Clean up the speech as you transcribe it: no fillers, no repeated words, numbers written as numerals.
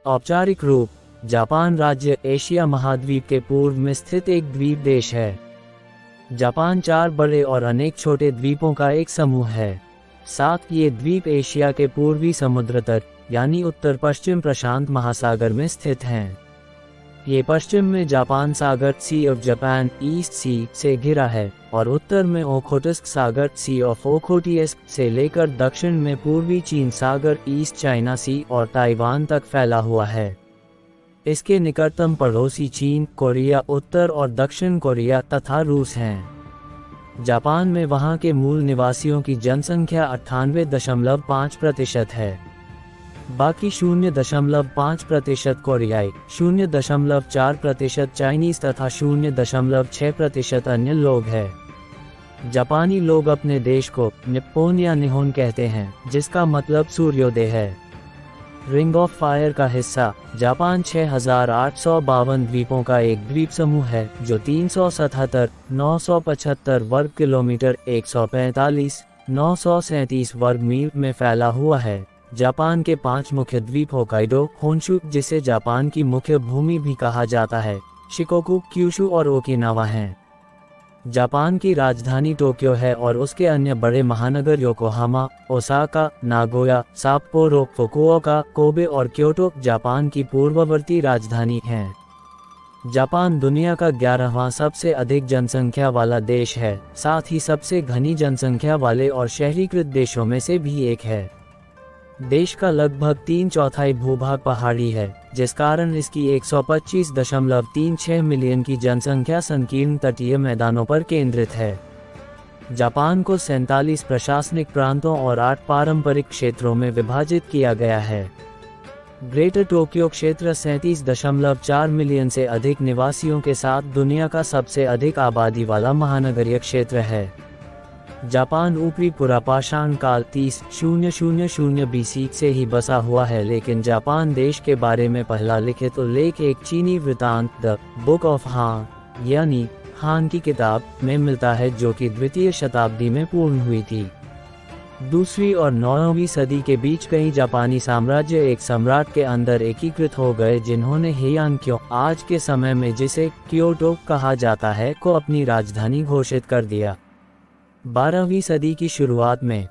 औपचारिक रूप: जापान राज्य एशिया महाद्वीप के पूर्व में स्थित एक द्वीप देश है। जापान 4 बड़े और अनेक छोटे द्वीपों का एक समूह है। साथ ये द्वीप एशिया के पूर्वी समुद्र तट यानी उत्तर पश्चिम प्रशांत महासागर में स्थित हैं। ये पश्चिम में जापान सागर sea of Japan east sea से घिरा है और उत्तर में ओखोटस्क सागर सी ऑफ ओखोटियस्क से लेकर दक्षिण में पूर्वी चीन सागर ईस्ट चाइना सी और ताइवान तक फैला हुआ है। इसके निकटतम पड़ोसी चीन, कोरिया, उत्तर और दक्षिण कोरिया तथा रूस हैं। जापान में वहां के मूल निवासियों की जनसंख्या 98.5% है। बाकी 0.5% कोरियाई, 0.4% चाइनीज तथा 0.6% अन्य लोग हैं। जापानी लोग अपने देश को निप्पोन या निहोन कहते हैं, जिसका मतलब सूर्योदय है। रिंग ऑफ फायर का हिस्सा जापान 6,852 द्वीपों का एक द्वीप समूह है जो 377,975 वर्ग किलोमीटर 145,937 वर्ग मील में फैला हुआ है। जापान के 5 मुख्य द्वीप होकाइडो, होन्शु जिसे जापान की मुख्य भूमि भी कहा जाता है, शिकोकु, क्यूशु और ओकिनावा हैं। जापान की राजधानी टोक्यो है और उसके अन्य बड़े महानगर Yokohama, Osaka, Nagoya, Sapporo, Fukuoka, Kobe और क्योटो जापान की पूर्ववर्ती राजधानी हैं। जापान दुनिया का 11वां सबसे अधिक जनसंख्या वाला देश है, साथ ही सबसे घनी जनसंख्या वाले और शहरीकृत देशों में से भी एक है। देश का लगभग 3/4 भूभाग पहाड़ी है, जिस कारण इसकी 125.36 मिलियन की जनसंख्या संकीर्ण तटीय मैदानों पर केंद्रित है। जापान को 47 प्रशासनिक प्रांतों और 8 पारंपरिक क्षेत्रों में विभाजित किया गया है। ग्रेटर टोक्यो क्षेत्र 37.4 मिलियन से अधिक निवासियों के साथ दुनिया का सबसे अधिक आबादी वाला महानगरीय क्षेत्र है। जापान ऊपरी पुरापाषाण काल 30,000 BC से ही बसा हुआ है, लेकिन जापान देश के बारे में पहला लिखित उल्लेख एक चीनी वृत्तांत द बुक ऑफ हान यानी हान की किताब में मिलता है, जो कि 2वीं शताब्दी में पूर्ण हुई थी। 2वीं और 9वीं सदी के बीच कई जापानी साम्राज्य एक सम्राट के अंदर एकीकृत हो गए, जिन्होंने हेयानक्यो, आज के समय में जिसे क्योटो कहा जाता है, को अपनी राजधानी घोषित कर दिया। 12वीं सदी की शुरुआत में